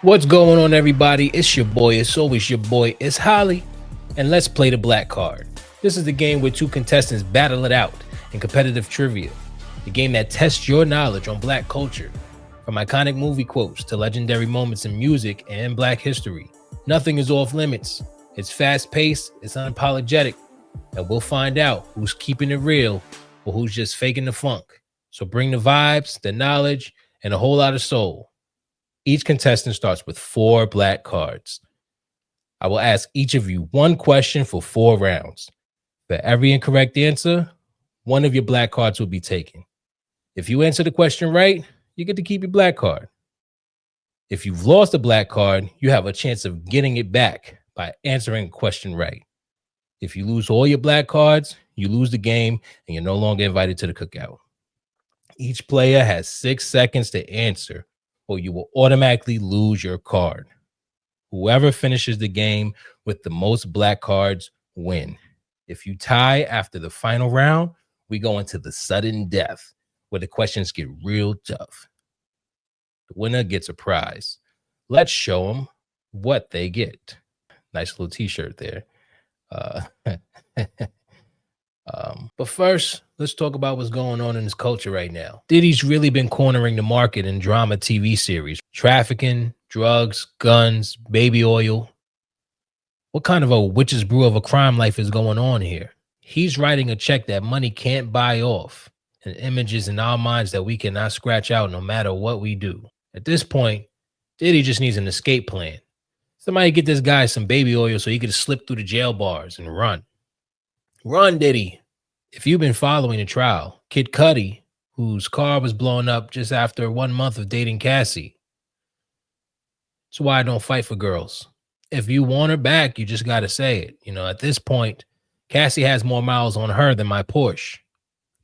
What's going on, everybody? It's your boy. It's always your boy. It's Holly. And let's play the black card. This is the game where two contestants battle it out in competitive trivia. The game that tests your knowledge on black culture. From iconic movie quotes to legendary moments in music and black history. Nothing is off limits. It's fast-paced, it's unapologetic, and we'll find out who's keeping it real or who's just faking the funk. So bring the vibes, the knowledge, and a whole lot of soul. Each contestant starts with 4 black cards. I will ask each of you one question for 4 rounds. For every incorrect answer, one of your black cards will be taken. If you answer the question right, you get to keep your black card. If you've lost a black card, you have a chance of getting it back by answering a question right. If you lose all your black cards, you lose the game and you're no longer invited to the cookout. Each player has 6 seconds to answer, or you will automatically lose your card. Whoever finishes the game with the most black cards win. If you tie after the final round, we go into the sudden death, where the questions get real tough. The winner gets a prize. Let's show them what they get. Nice little t-shirt there. But first, let's talk about what's going on in this culture right now. Diddy's really been cornering the market in drama TV series. Trafficking, drugs, guns, baby oil. What kind of a witch's brew of a crime life is going on here? He's writing a check that money can't buy off, and images in our minds that we cannot scratch out no matter what we do. At this point, Diddy just needs an escape plan. Somebody get this guy some baby oil so he could slip through the jail bars and run. Run, Diddy. If you've been following the trial, Kid Cudi, whose car was blown up just after 1 month of dating Cassie. That's why I don't fight for girls. If you want her back, you just got to say it. You know, at this point, Cassie has more miles on her than my Porsche.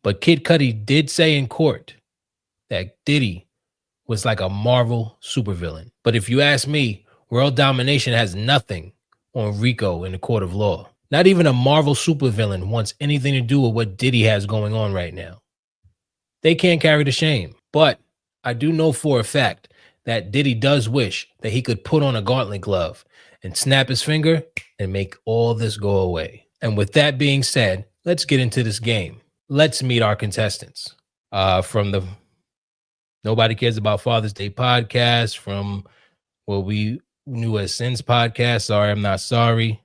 But Kid Cudi did say in court that Diddy was like a Marvel supervillain. But if you ask me, world domination has nothing on Rico in the court of law. Not even a Marvel supervillain wants anything to do with what Diddy has going on right now. They can't carry the shame. But I do know for a fact that Diddy does wish that he could put on a gauntlet glove and snap his finger and make all this go away. And with that being said, let's get into this game. Let's meet our contestants. From the Nobody Cares About Father's Day podcast, from what we knew as Sins podcast, Sorry I'm Not Sorry.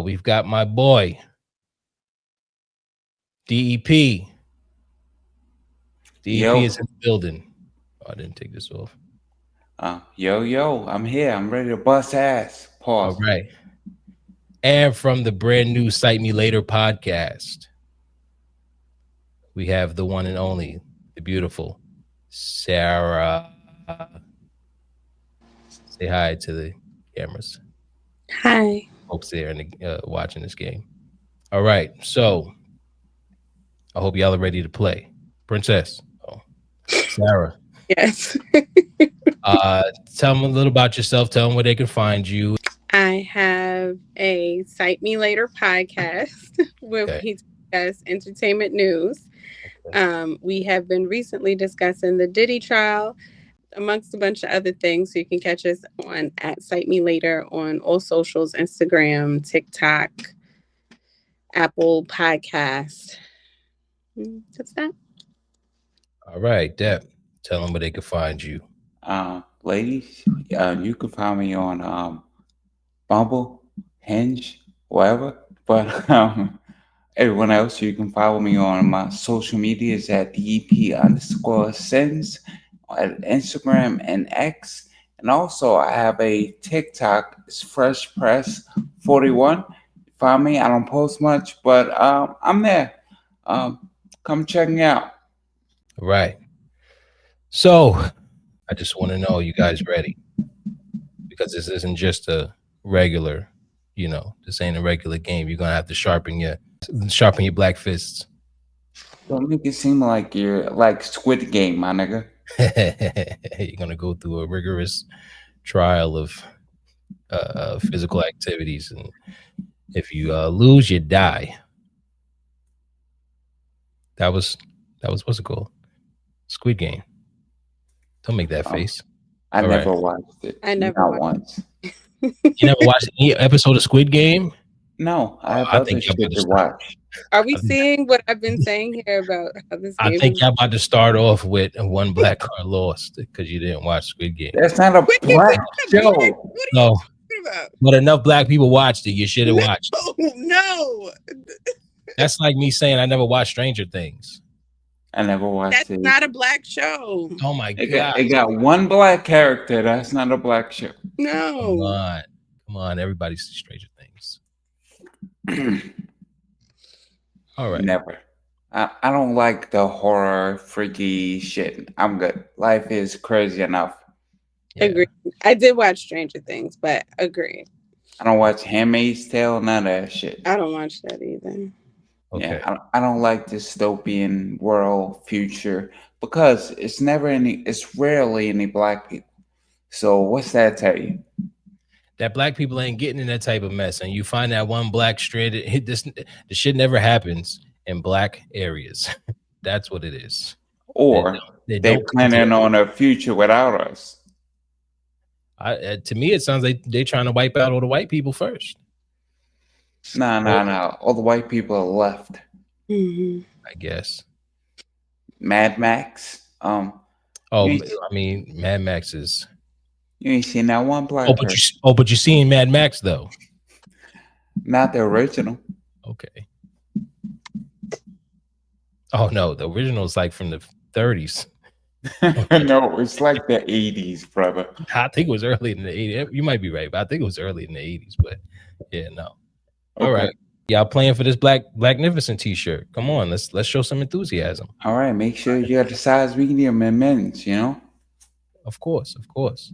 We've got my boy, DEP. DEP is in the building. Oh, I didn't take this off. Yo, I'm here. I'm ready to bust ass. Pause. All right. And from the brand new Cite Me Later podcast, we have the one and only, the beautiful Sarah. Say hi to the cameras. Hi. Folks there and watching this game. All right. So I hope y'all are ready to play. Princess. Oh, Sarah. Yes. Tell them a little about yourself. Tell them where they can find you. I have a Cite Me Later podcast where we discuss entertainment news. Okay. We have been recently discussing the Diddy trial, amongst a bunch of other things. So you can catch us on at Cite Me Later on all socials, Instagram, TikTok, Apple Podcast. That's that. All right, Dep. Tell them where they can find you. Ladies, you can find me on Bumble, Hinge, whatever. But everyone else, you can follow me on my social medias at DEP_sins at Instagram and X. And also, I have a TikTok. It's Fresh Press 41. Find me. I don't post much, but I'm there. Come check me out. Right. So I just want to know, you guys ready? Because this isn't just a regular, this ain't a regular game. You're gonna have to sharpen your black fists. Don't make it seem like you're like Squid Game, my nigga. You're gonna go through a rigorous trial of physical activities, and if you lose, you die. That was what's it called? Squid Game. Don't make that face. I All right. never watched it. I never Not watched. once. You never watched any episode of Squid Game? No, I have I other think y'all shit about to to start. watch. Are we seeing what I've been saying here about how this I game think is? y'all about to start off with one black card lost because you didn't watch Squid Game. That's not a Squid Game black isn't a black. show. What are No, you talking about? but enough black people watched it. You should have watched. Oh no, That's like me saying I never watched Stranger Things. I never watched that's it. not a black show. Oh my It god! got one black character. That's not a black show. No. Come on! Everybody sees Stranger Things. All right. Never. I don't like the horror, freaky shit. I'm good. Life is crazy enough. Yeah. Agree. I did watch Stranger Things, but agree. I don't watch Handmaid's Tale, none of that shit. I don't watch that either. Okay. Yeah, I don't like dystopian world future because it's rarely any black people. So what's that tell you? That black people ain't getting in that type of mess, and you find that one black stranded. The shit never happens in black areas. That's what it is. Or they planning on a future without us. To me, it sounds like they're trying to wipe out all the white people first. No. All the white people are left. Mm-hmm. I guess. Mad Max. I mean, Mad Max is. You ain't seen that one black person. But you're seeing Mad Max though. Not the original. Okay. Oh no, the original is like from the 30s. No, it's like the 80s, brother. I think it was early in the 80s. You might be right, but I think it was early in the 80s. But yeah, no. Okay. All right. Y'all playing for this Blacknificent t-shirt. Come on, let's show some enthusiasm. All right, make sure you got the size medium and men's, you know? Of course.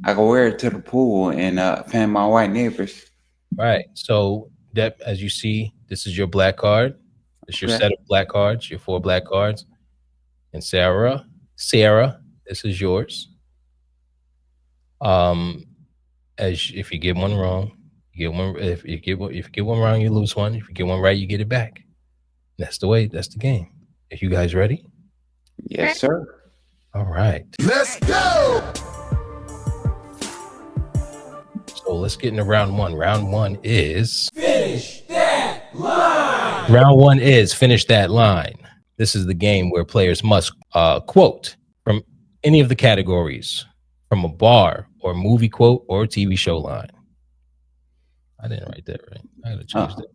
I can wear it to the pool and fan my white neighbors. Right. So Dep, as you see, this is your black card. It's your set of black cards, your 4 black cards. And Sarah, this is yours. If you get one wrong, you get one. If you get one wrong, you lose one. If you get one right, you get it back. That's the way. That's the game. Are you guys ready? Yes, sir. All right. Let's go. So let's get into round 1. Round 1 is Finish that line. Round 1 is finish that line. This is the game where players must quote from any of the categories, from a bar or movie quote or TV show line. I didn't write that right. I gotta change that.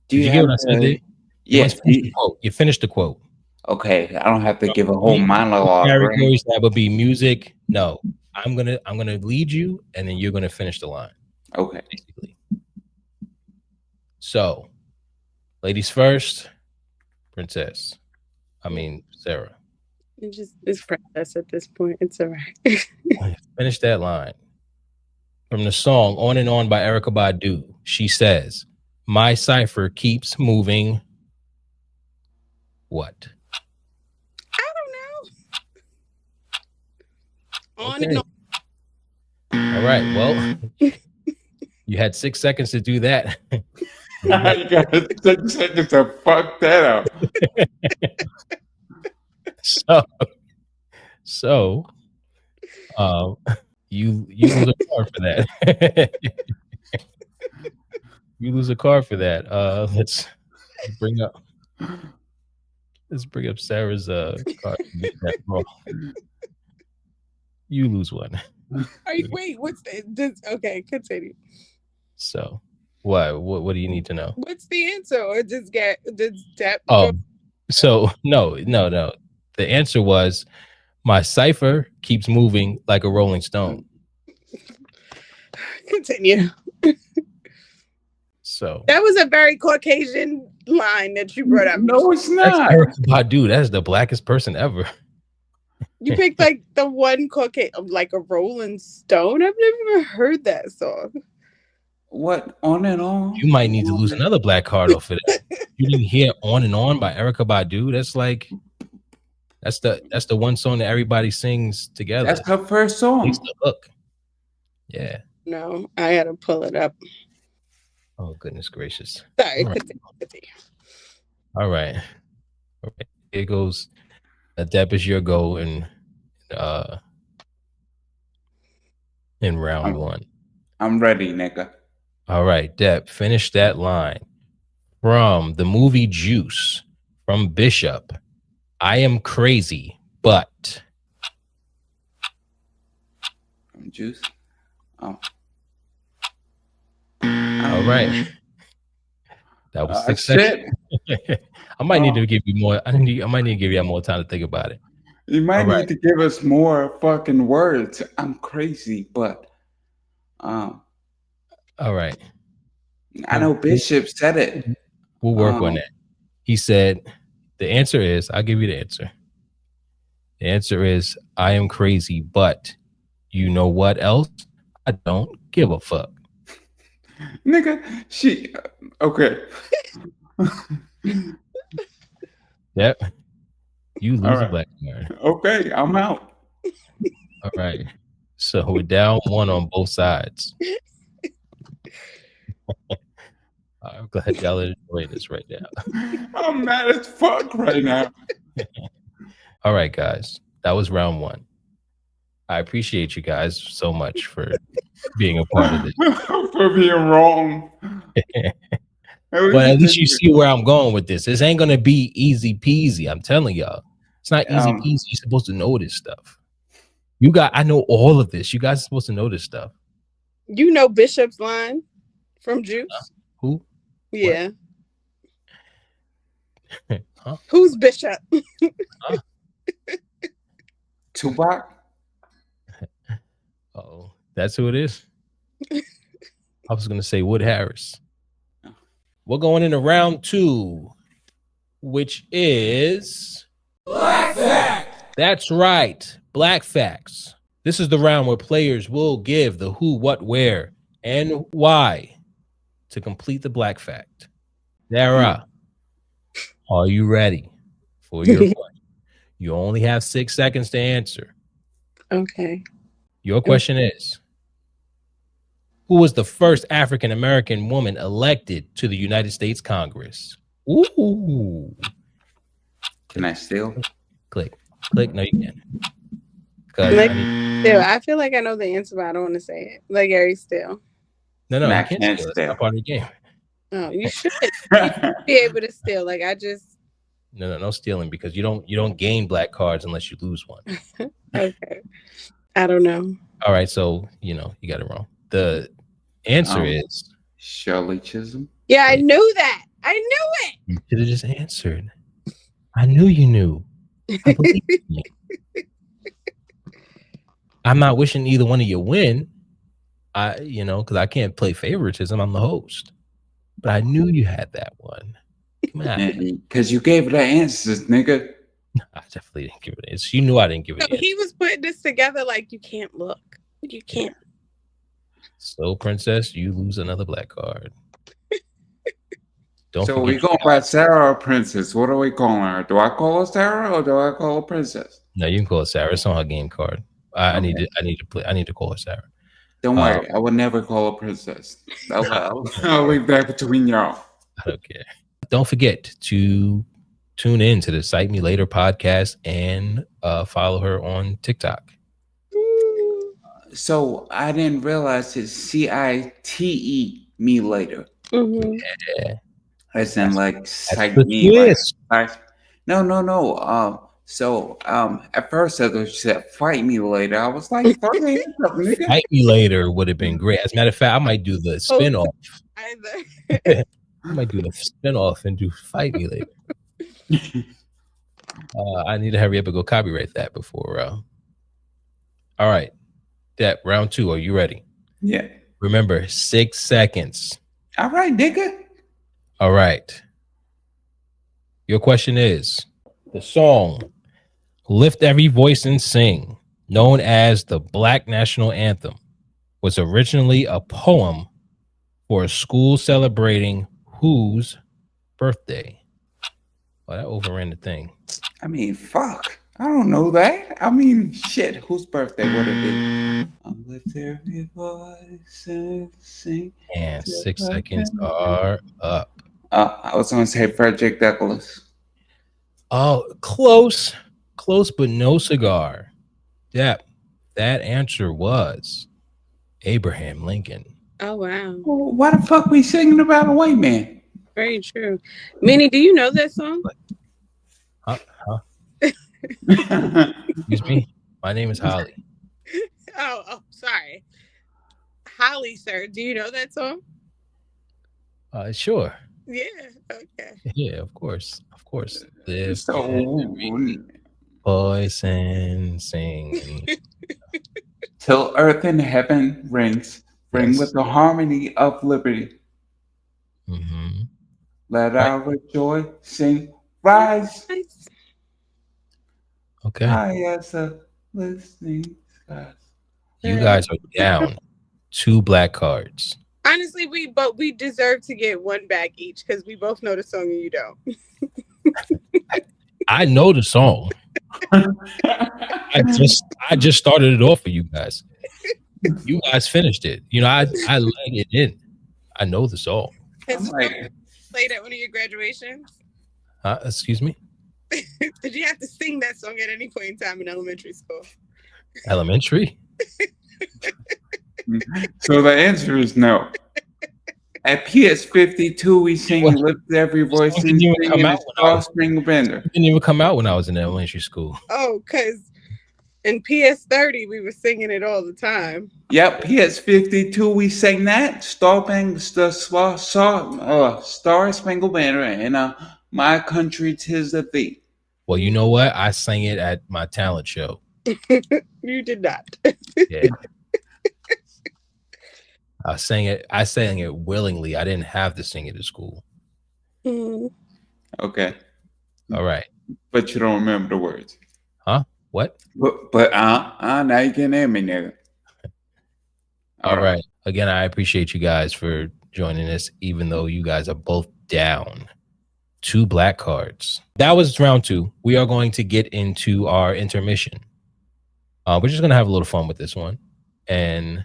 Did you get what I said there? Yes. You finished the quote. Okay, I don't have to give a whole monologue. Categories that would be music. No, I'm gonna lead you, and then you're gonna finish the line. Okay. Basically. So, ladies first, Princess. I mean, Sarah. It's princess at this point. It's all right. Finish that line. From the song On and On by Erykah Badu, she says, "My cipher keeps moving." What? I don't know. On and on. All right. Well, you had 6 seconds to do that. You got 6 seconds to fuck that up. So, you lose a card for that. You lose a card for that. Let's bring up Sarah's card. You lose one. Wait, what's this? Okay, continue. So, what do you need to know? What's the answer, or does Dep? So no. The answer was, my cipher keeps moving like a rolling stone. Continue. So that was a very Caucasian line that you brought up. No, it's not. Dude, that's the blackest person ever. You picked like the one Caucasian, like a Rolling Stone. I've never even heard that song. What? On and On? You might need to lose another black card off of that. You didn't hear On and On by Erykah Badu? That's the one song that everybody sings together. That's her first song. It's the hook. Yeah. No, I had to pull it up. Oh, goodness gracious. Sorry. All right. All right. Okay. Here goes. Dep is your go, and in round one? I'm ready, nigga. All right, Depp, finish that line. From the movie Juice, from Bishop, I am crazy, but. From Juice. Oh. All right. That was 6 seconds. I might need to give you more. I might need to give you more time to think about it. You might need to give us more fucking words. I'm crazy, but all right. I know Bishop said it. We'll work on that. He said the answer is, I'll give you the answer. The answer is, I am crazy, but you know what else? I don't give a fuck. Nigga, okay. Yep. You lose a black card. Okay, I'm out. All right. So we're down one on both sides. I'm glad y'all are enjoying this right now. I'm mad as fuck right now. All right, guys. That was round one. I appreciate you guys so much for being a part of this. For being wrong. But at least you see where I'm going with this. This ain't gonna be easy peasy. I'm telling y'all. It's not easy peasy. You're supposed to know this stuff. I know all of this. You guys are supposed to know this stuff. You know Bishop's line from Juice? Who? Yeah. Huh? Who's Bishop? Huh? Tupac? Oh, that's who it is? I was going to say Wood Harris. We're going into round two, which is... Black Facts! That's right. Black Facts. This is the round where players will give the who, what, where, and why to complete the Black Fact. Sarah, are you ready for your question? You only have 6 seconds to answer. Okay. Your question is, who was the first African-American woman elected to the United States Congress? Ooh. Can I steal? Click. No, you can't. I feel like I know the answer, but I don't want to say it. Like Gary Still. No, you can't steal. It's not part of the game. Oh, you should. You should be able to steal. Like I just. No stealing, because you don't gain black cards unless you lose one. Okay. I don't know. All right, so you got it wrong. The answer is Shirley Chisholm. Yeah, I knew that. I knew it. You should have just answered. I knew you knew. I believe you. I'm not wishing either one of you win. Because I can't play favoritism. I'm the host. But I knew you had that one. Come on. Because you gave the answers, nigga. I definitely didn't give it an answer. You knew I didn't give it an answer. He was putting this together like you can't look. You can't. So, Princess, you lose another black card. So we going by Sarah or Princess? What are we calling her? Do I call her Sarah or do I call her Princess? No, you can call her Sarah. It's on her game card. I need to call her Sarah. Don't worry, I would never call her Princess. I'll leave that between y'all. I don't care. Don't forget to tune in to the Cite Me Later podcast and follow her on TikTok. So I didn't realize it's CITE me later. Mm-hmm. Yeah. As in like cite me. No. So at first I thought you said fight me later. I was like, fight me later would have been great. As a matter of fact, I might do the spinoff. I might do the spinoff and do fight me later. I need to hurry up and go copyright that before. All right. That round two. Are you ready? Yeah. Remember, 6 seconds. All right, nigga. All right. Your question is, the song Lift Every Voice and Sing, known as the Black National Anthem, was originally a poem for a school celebrating whose birthday? Oh, that overran the thing. I mean, fuck. I don't know that. I mean, shit. Whose birthday would it be? Lift every voice and sing. And 6 seconds are up. I was going to say Frederick Douglass. Oh, close, but no cigar. Yep, that answer was Abraham Lincoln. Oh, wow. Well, why the fuck we singing about a white man? Very true. Minnie, do you know that song? Huh? Excuse me. My name is Holly. Oh, sorry. Holly, sir, do you know that song? Sure. Yeah. Okay. Yeah, of course. Live So poison singing. till earth and heaven rings, ring Yes. with the harmony of liberty. Mm-hmm. Let Right. our joy sing, rise Nice. Okay. high as the listening skies. You guys are down 2 black cards. Honestly, we deserve to get one back each because we both know the song and you don't. I know the song. I just started it off for you guys. You guys finished it. You know, I let it in. I know the song. Has I'm it like, played at one of your graduations? Excuse me? Did you have to sing that song at any point in time in elementary school? Elementary? so the answer is no. At PS52, we sing What? Lift Every Voice song and didn't even sing come in out the when I was- Offspring Bender. It didn't even come out when I was in elementary school. Oh, because in PS30, we were singing it all the time. Yep, PS52, we sang that. Star Spangled Banner and My Country 'Tis of Thee. Well, you know what? I sang it at my talent show. You did not. Yeah. I sang it willingly. I didn't have to sing it at school. Mm. Okay, All right. but you don't remember the words. Huh? What? But now you can hear me, nigga. All right. Again, I appreciate you guys for joining us, even though you guys are both down 2 black cards. That was round 2. We are going to get into our intermission. We're just gonna have a little fun with this one, and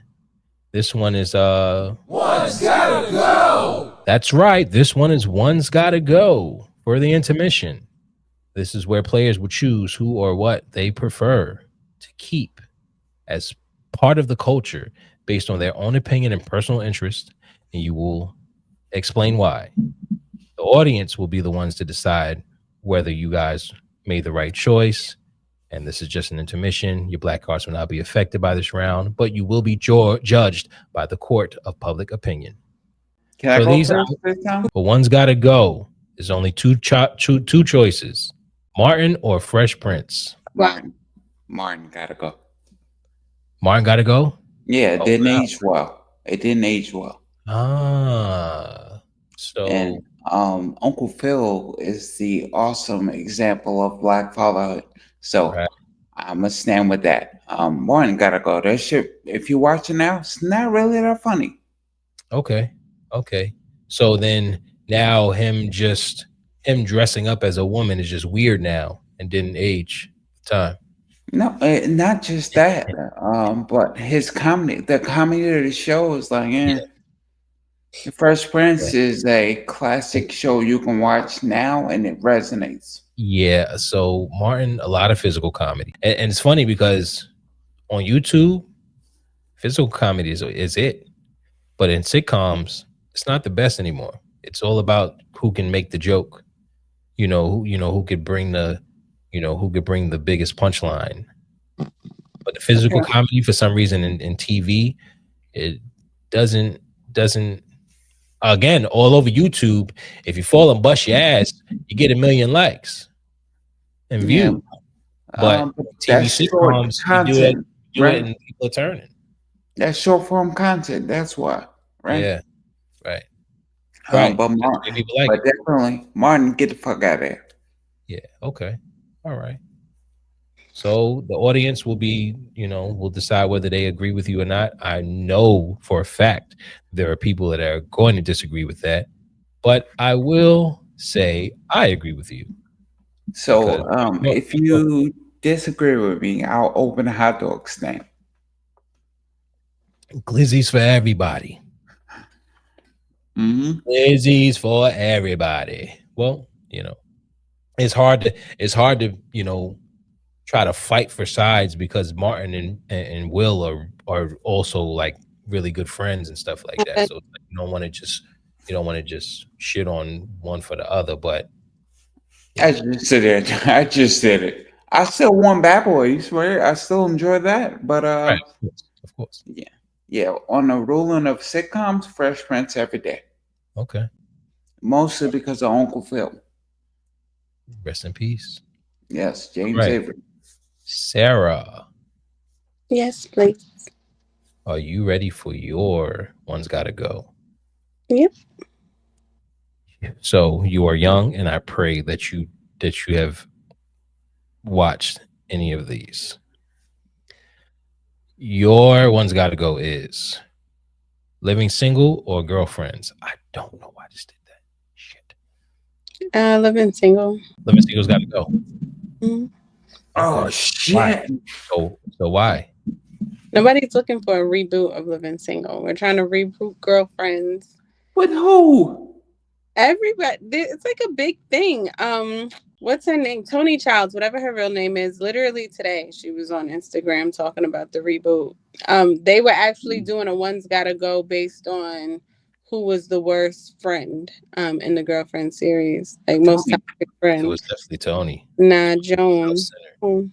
this one is One's gotta go. That's right. This one is One's Gotta Go for the intermission. This is where players will choose who or what they prefer to keep as part of the culture based on their own opinion and personal interest, and you will explain why. The audience will be the ones to decide whether you guys made the right choice, and this is just an intermission. Your black cards will not be affected by this round, but you will be judged by the court of public opinion. Can I go first this time? But One's Gotta Go. There's only two choices: Martin or Fresh Prince. Martin gotta go. Martin gotta go. Yeah, it didn't age well. It didn't age well. So And Uncle Phil is the awesome example of black fatherhood. So right. I'm gonna stand with that. Martin gotta go. That shit, if you watch it now, it's not really that funny. Okay. So then now him dressing up as a woman is just weird now and didn't age at the time. No, not just that. But his comedy, the comedy of the show is like, The Fresh Prince is a classic show you can watch now and it resonates. Yeah. So Martin, a lot of physical comedy, and it's funny because on YouTube, physical comedy is it, but in sitcoms, it's not the best anymore. It's all about who can make the joke. Who could bring the biggest punchline. But the physical comedy, for some reason, in TV, it doesn't. Again, all over YouTube, if you fall and bust your ass, you get 1 million likes and views. But TV sitcoms, you do it, and people are turning. That's short form content. That's why, right? Yeah, right. But definitely, Martin, get the fuck out of there. Yeah. Okay. All right. So the audience will will decide whether they agree with you or not. I know for a fact there are people that are going to disagree with that, but I will say I agree with you. So if you disagree with me, I'll open a hot dog stand. Glizzy's for everybody. Glizzy's for everybody. Well, it's hard to try to fight for sides because Martin and Will are also like really good friends and stuff like that. So like, you don't want to just shit on one for the other. But I just did it. I just did it. I still want Bad Boys, right? I still enjoy that, but right, of course. yeah. On the ruling of sitcoms, Fresh Prince every day, Okay. mostly because of Uncle Phil. Rest in peace. Yes, All James right, Avery. Yes, Sarah, please. are you ready for your one's gotta go? Yep. So you are young, and I pray that you have watched any of these. Your one's gotta go is living single or girlfriends. I don't know why I just did that. Shit. Living single. Living single's gotta go. Mhm. Oh Okay. Why? shit! So why? Nobody's looking for a reboot of Living Single. We're trying to reboot Girlfriends. With who? Everybody, it's like a big thing. What's her name? Tony Childs, whatever her real name is. Literally today, she was on Instagram talking about the reboot. They were actually doing a one's gotta go based on who was the worst friend in the Girlfriend series, like most Tony. toxic It friend. was definitely Tony. Nah, Joan. Self-centered. Oh,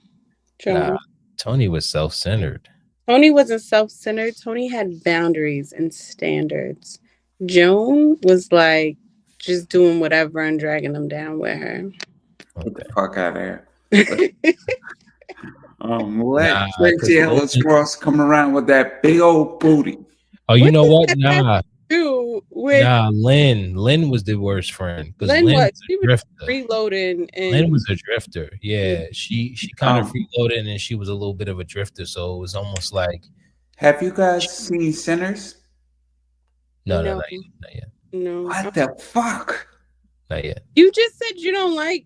Joan. Nah, Tony was self-centered. Tony wasn't self-centered. Tony had boundaries and standards. Joan was like just doing whatever and dragging them down with her. Get the fuck out of here. Nah, Let Tracy Ellis Ross come around with that big old booty. Oh, you know what? Nah, Do with Lynn was the worst friend because Lynn was was she a was drifter. freeloading and Lynn was a drifter. Yeah, she kind of freeloaded and she was a little bit of a drifter. So it was almost like. Have you guys seen Sinners? No, No. not yet. No. What the fuck? Not yet. You just said you don't like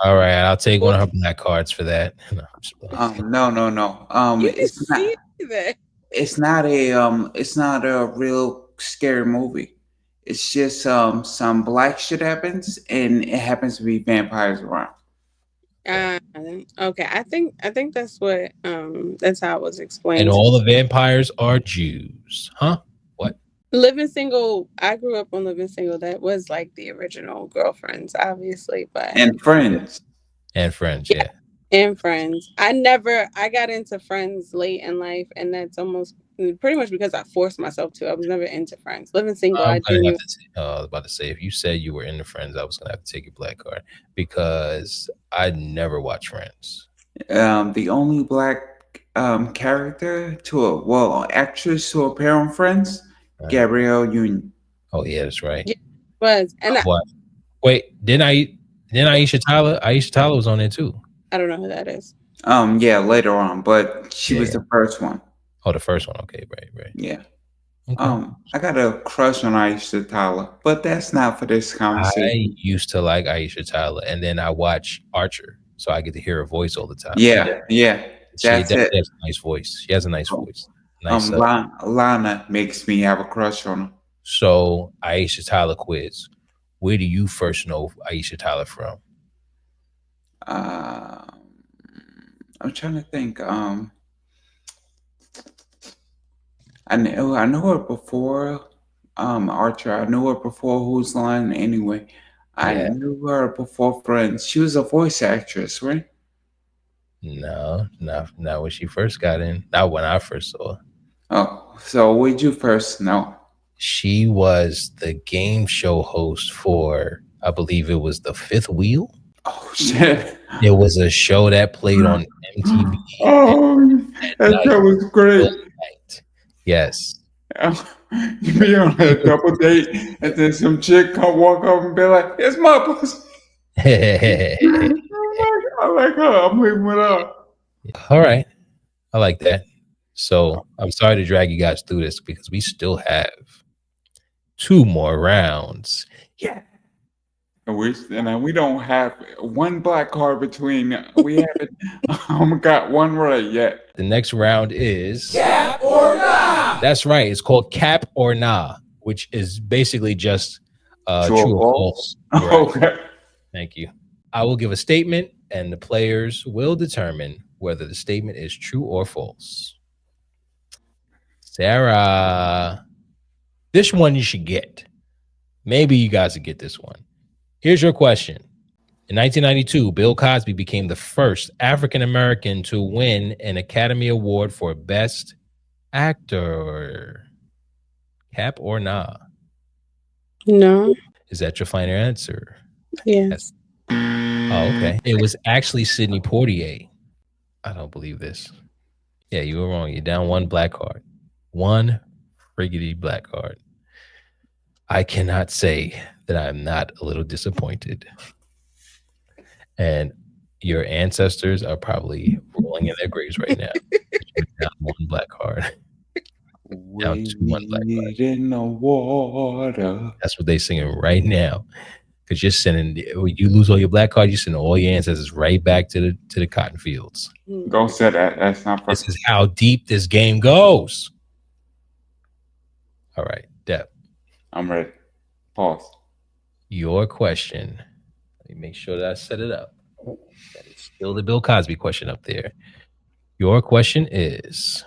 All right, I'll take one of her black cards for that. No, I'm just playing. No. you didn't It's not. see that. It's not a real scary movie. It's just some black shit happens and it happens to be vampires around. Okay. I think that's what that's how it was explained. And all the vampires are Jews, huh? What? Living Single, I grew up on Living Single. That was like the original Girlfriends, obviously, but And Friends. And Friends, yeah. And Friends. I got into Friends late in life, and that's almost pretty much because I forced myself to. I was never into Friends. Living Single, I was about to say, if you said you were into Friends, I was gonna have to take your black card because I never watched Friends. The only black character actress to appear on Friends, Gabrielle Union. Oh yeah, that's right. Yeah, it was. And wait, didn't Aisha Tyler? Aisha Tyler was on there too. I don't know who that is. Yeah, later on, but she was the first one. Oh, the first one. Okay, right. Yeah. Okay. I got a crush on Aisha Tyler, but that's not for this conversation. I used to like Aisha Tyler, and then I watch Archer, so I get to hear her voice all the time. Yeah. She has a nice voice. She has a nice voice. Nice. Lana makes me have a crush on her. So Aisha Tyler quiz. Where do you first know Aisha Tyler from? I'm trying to think. I know her before Archer. I knew her before Who's Line anyway. I knew her before Friends. She was a voice actress, right? No, not when she first got in. Not when I first saw her. Oh, so where'd you first know? She was the game show host for, I believe it was The Fifth Wheel. Oh shit! It was a show that played on MTV. Oh, that was great. Yes. You be on a double date, and then some chick come walk up and be like, "It's my pussy." I like her. I'm leaving with her. All right, I like that. So I'm sorry to drag you guys through this because we still have 2 more rounds. Yeah. And we don't have one black card between. We haven't got one right yet. The next round is Cap or Nah. That's right. It's called Cap or Nah, which is basically just true or false. Right. Okay. Thank you. I will give a statement, and the players will determine whether the statement is true or false. Sarah. This one you should get. Maybe you guys would get this one. Here's your question. In 1992, Bill Cosby became the first African-American to win an Academy Award for Best Actor. Cap or nah? No. Is that your final answer? Yes. Oh, okay. It was actually Sidney Poitier. I don't believe this. Yeah, you were wrong. You're down one black card. One friggity black card. I cannot say that I'm not a little disappointed. And your ancestors are probably rolling in their graves right now. You're down one black card. Down two one black card. In the water. That's what they're singing right now. Because you're sending, when you lose all your black cards, you send all your ancestors right back to the cotton fields. Don't say that. That's not. This is how deep this game goes. All right, Dep. I'm ready. Pause. Your question. Let me make sure that I set it up. That is still the Bill Cosby question up there. Your question is: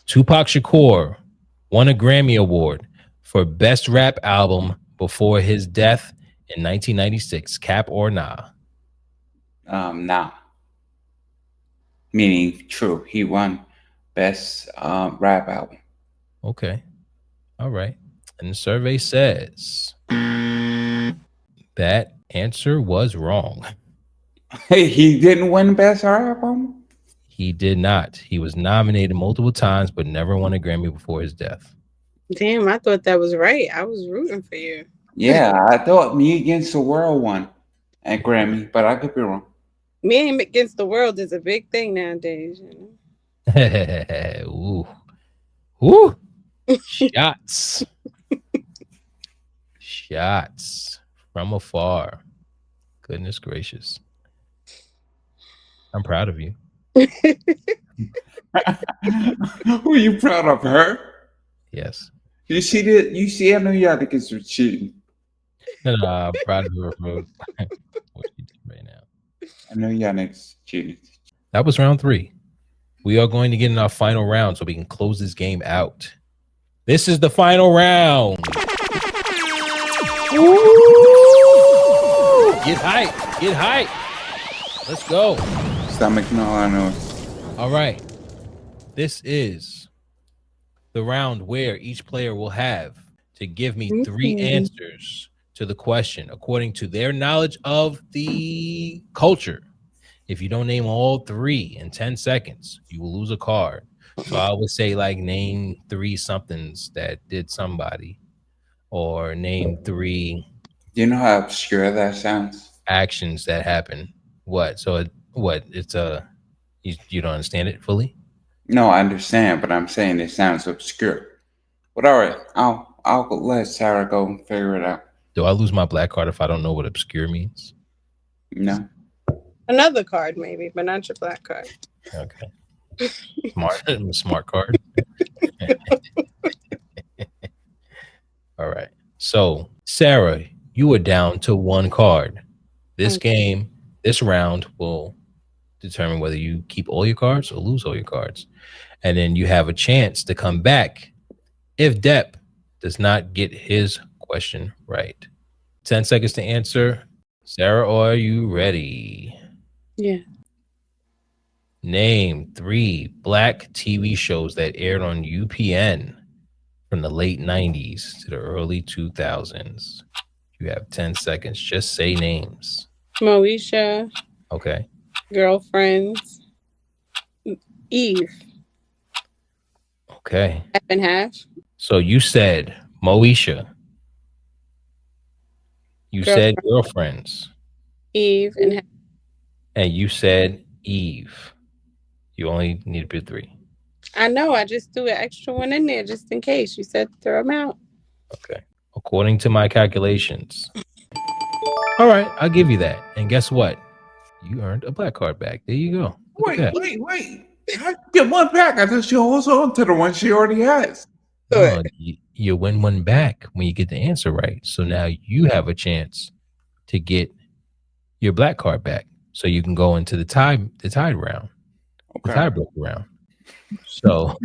Tupac Shakur won a Grammy Award for Best Rap Album before his death in 1996. Cap or nah? Nah. Meaning true. He won Best Rap Album. Okay. All right. And the survey says that answer was wrong. Hey, he didn't win Best Rap Album? He did not. He was nominated multiple times, but never won a Grammy before his death. Damn, I thought that was right. I was rooting for you. Yeah, I thought Me Against the World won at Grammy, but I could be wrong. Me Against the World is a big thing nowadays. You Ooh. know? Ooh. Shots. Shots from afar. Goodness gracious. I'm proud of you. Who are you proud of, her? Yes. You see that? You see, I know y'all niggas are cheating. No, I'm proud of you for what you did right now. I know y'all niggas cheating. That was round 3. We are going to get in our final round so we can close this game out. This is the final round. Ooh. Get hype. Get hype. Let's go. Stomach no, I know. All right. This is the round where each player will have to give me 3 answers to the question according to their knowledge of the culture. If you don't name all 3 in 10 seconds, you will lose a card. So I would say, like, name 3 somethings that did somebody, or name 3. Do you know how obscure that sounds? Actions that happen. What? So it's a you don't understand it fully? No, I understand, but I'm saying it sounds obscure. But all right, I'll let Sarah go and figure it out. Do I lose my black card if I don't know what obscure means? No. Another card, maybe, but not your black card. Okay. Smart card. All right. So, Sarah, you are down to 1 card. This game, this round will determine whether you keep all your cards or lose all your cards. And then you have a chance to come back if Dep does not get his question right. 10 seconds to answer. Sarah, are you ready? Yeah. Name 3 black TV shows that aired on UPN from the late 90s to the early 2000s. You have 10 seconds. Just say names. Moesha. Okay. Girlfriends. Eve. Okay. Half and half. So you said Moesha. You said Girlfriends. Eve and half. And you said Eve. You only need to put 3. I know. I just threw an extra one in there just in case. You said throw them out. Okay. According to my calculations. All right. I'll give you that. And guess what? You earned a black card back. There you go. Wait. How you get 1 back? I thought she holds on to the one she already has. No, you win 1 back when you get the answer right. So now you have a chance to get your black card back. So you can go into the tied round. Okay. The tiebreaker round. So,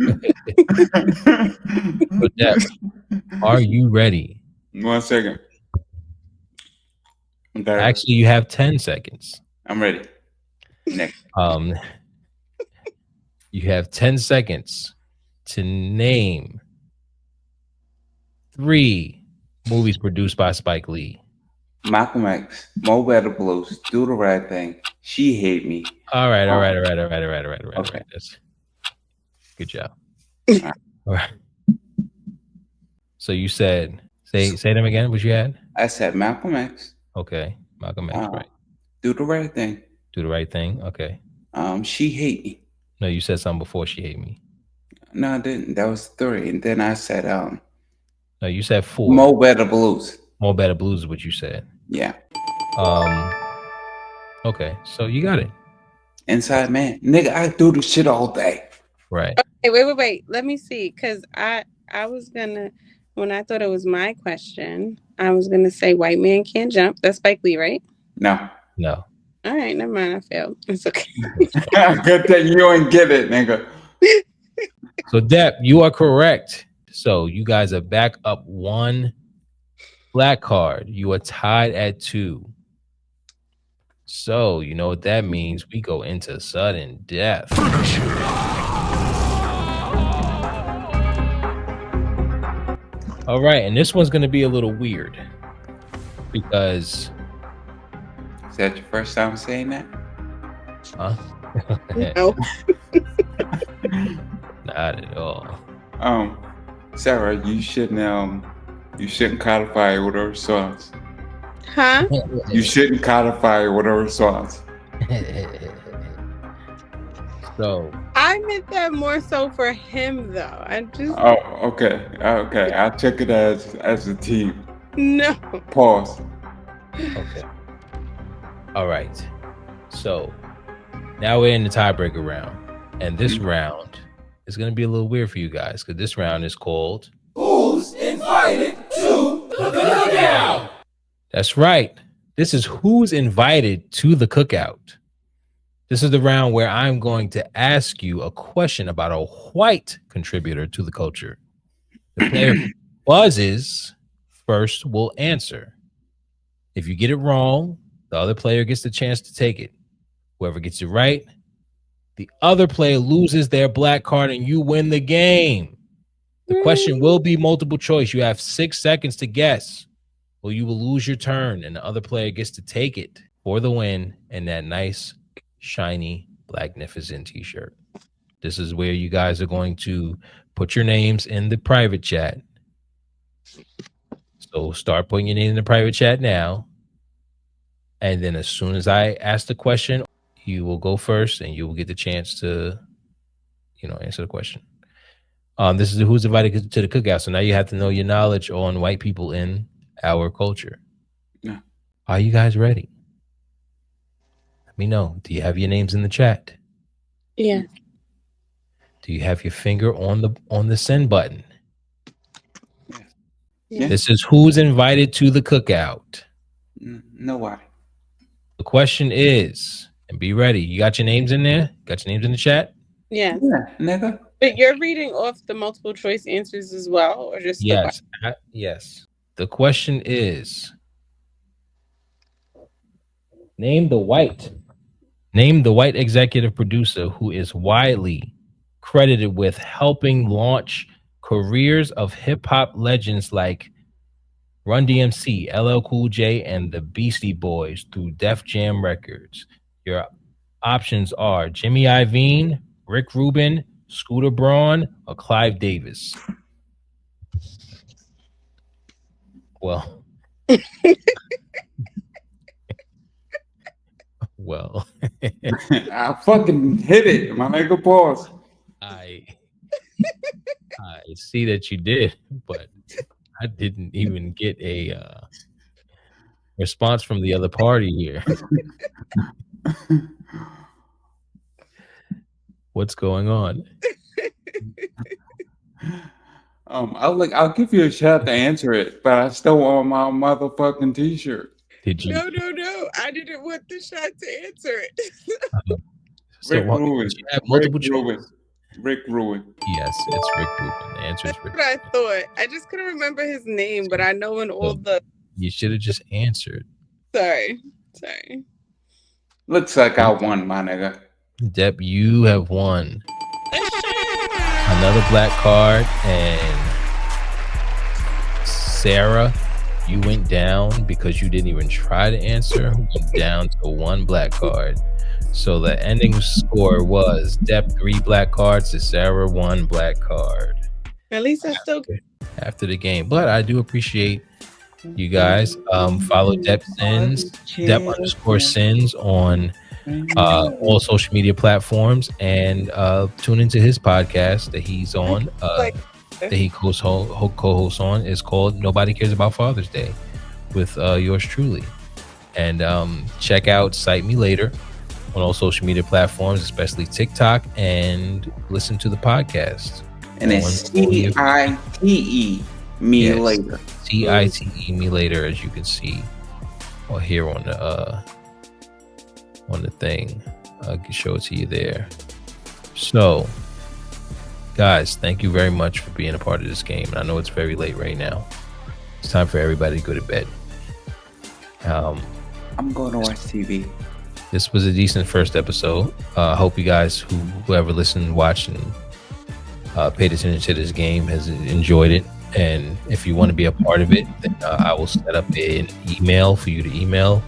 Deb, are you ready? 1 second. Okay. Actually, you have 10 seconds. I'm ready. Next. You have 10 seconds to name 3 movies produced by Spike Lee. Malcolm X, Mo Better Blues, Do the Right Thing, She Hate Me. All right. Okay. Good job. All right. So you said, say them again, what you had? I said Malcolm X. Okay. Malcolm X, right. Do the Right Thing. Do the Right Thing. Okay. She Hate Me. No, you said something before She Hate Me. No, I didn't. That was 3. And then I said no, you said 4. Mo Better Blues. Mo Better Blues is what you said. Yeah. Okay, so you got it. Inside Man. Nigga, I do the shit all day. Right. Okay, wait. Let me see. Because I was gonna, when I thought it was my question, I was gonna say White Man Can't Jump. That's Spike Lee, right? No. All right, never mind. I failed. It's okay. Good thing you ain't get it, nigga. So, Deb, you are correct. So you guys are back up 1 black card. You are tied at 2. So you know what that means. We go into sudden death. All right, and this one's going to be a little weird because... Is that your first time saying that? Huh? No. Not at all. Sarah, you shouldn't codify with her response. Huh? You shouldn't codify with her response. So I meant that more so for him, though. I just okay. I took it as a team. no. Pause. Okay. All right. So now we're in the tiebreaker round, and this round is going to be a little weird for you guys because this round is called Who's invited to the cookout? That's right. This is who's invited to the cookout. This is the round where I'm going to ask you a question about a white contributor to the culture. The player who buzzes first will answer. If you get it wrong, the other player gets the chance to take it. Whoever gets it right, the other player loses their black card and you win the game. The question will be multiple choice. You have 6 seconds to guess, or you will lose your turn and the other player gets to take it for the win and that nice, shiny, blacknificent t-shirt. This is where you guys are going to put your names in the private chat. So start putting your name in the private chat now. And then as soon as I ask the question, you will go first and you will get the chance to, answer the question. This is the who's invited to the cookout. So now you have to know your knowledge on white people in our culture. Yeah. Are you guys ready? Let me know. Do you have your names in the chat? Yeah. Do you have your finger on the send button? Yeah. This is who's invited to the cookout. Nobody. The question is, and be ready. You got your names in there? Got your names in the chat? Yes. Yeah, nigga. But you're reading off the multiple choice answers as well, or just Yes. Yes. The question is, name the white executive producer who is widely credited with helping launch careers of hip-hop legends like Run DMC, LL Cool J, and the Beastie Boys through Def Jam Records? Your options are Jimmy Iovine, Rick Rubin, Scooter Braun, or Clive Davis. Well, I fucking hit it. My nigga, pause. I see that you did, but I didn't even get a response from the other party here. What's going on? I'll give you a shot to answer it, but I still want my motherfucking t-shirt. Did you? No. I didn't want the shot to answer it. So Rick Rubin. you have multiple choices. Rick Rubin. Yes, it's Rick Rubin. The answer is That's Rick. what I thought. I just couldn't remember his name, but I know in all the. You should have just answered. Sorry. Looks like I won, my nigga. Dep, you have won another black card, and Sarah, you went down because you didn't even try to answer. Went down to 1 black card. So the ending score was Dep 3 black cards to Sarah 1 black card. At least I still. After the game, but I do appreciate you guys. Follow Dep Sins, Dep_Sins on all social media platforms, and tune into his podcast that he's on, that he co-hosts on. Is called Nobody Cares About Father's Day with yours truly. And check out Cite Me Later on all social media platforms, especially TikTok, and listen to the podcast. And it's CITE me later. CITE me later, as you can see or hear on the thing. I can show it to you there. So, guys, thank you very much for being a part of this game. And I know it's very late right now. It's time for everybody to go to bed. I'm going to watch TV. This was a decent first episode. I hope you guys, whoever listened, watched, and paid attention to this game has enjoyed it. And if you want to be a part of it, then I will set up an email for you to email.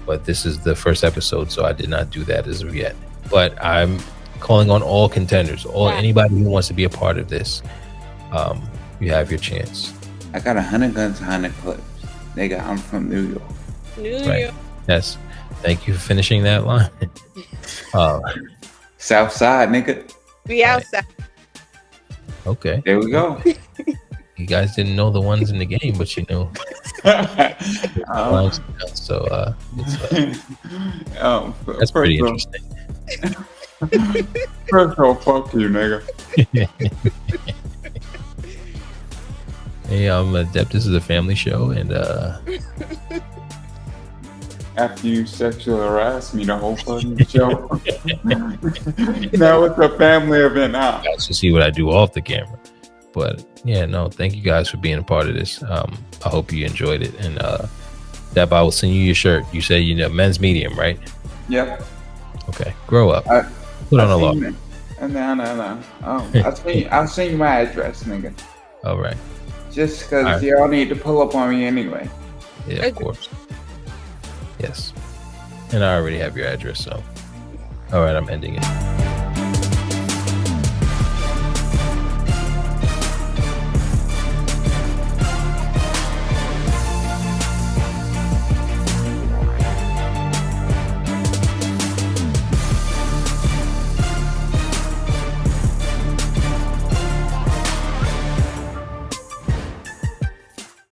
But this is the first episode, so I did not do that as of yet. But I'm calling on all contenders, anybody who wants to be a part of this. You have your chance. I got 100 guns, 100 clips. Nigga, I'm from New York. New York. Yes. Thank you for finishing that line. South side, nigga. We outside. Okay. There we go. You guys didn't know the ones in the game, but you know. So that's pretty interesting. First of all, fuck you, nigga. Hey, I'm Dep. This is a family show, and after you sexually harass me the whole fucking show, now it's a family event now. You guys can see what I do off the camera. But yeah, no, thank you guys for being a part of this. I hope you enjoyed it. And Dep, I will send you your shirt. You said you know men's medium, right? Yep. Okay, grow up. Put on a law. No. I'll send you my address, nigga. All right. Just because y'all need to pull up on me anyway. Yeah, of course. Yes. And I already have your address, so. All right, I'm ending it.